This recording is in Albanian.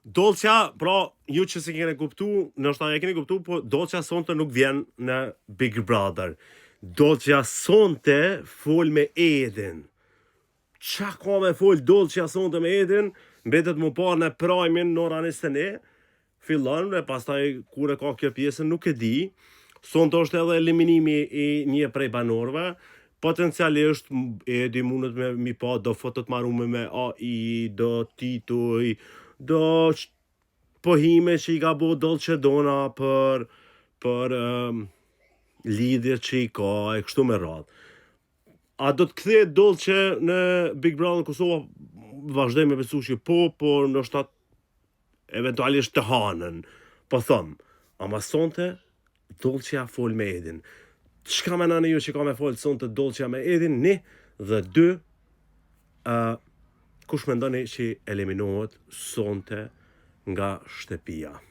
Dolçja, pra, ju që se keni kuptu, nështë e keni kuptu, po Dolçja sonte nuk vjen në Big Brother. Dolçja sonte fol me Edin. Qa ka me fol Dolçja sonte me Edin? Mbetet mu pa në Prime-in në ora 21, fillon dhe pastaj kur e ka kjo pjesën nuk e di. Sonte është edhe eliminimi i një prej banorëve. Potencialisht Edi mundet me mi pa do fotot marume me AI, do tituj, do pohime që i ka bo Dolce Dona për lidhje që i ka e kështu me radhë. A do të kthehet Dolce në Big Brother Kosova? Vazhdoj me besu që po, por ndoshta eventualisht të hanën. Po thëm, ama sonte Dolçja fol me Edin. Çka mendoni ju që ka me fol sonte Dolçja me Edin? 1 dhe 2, kush mendoni që eliminohet sonte nga shtëpia?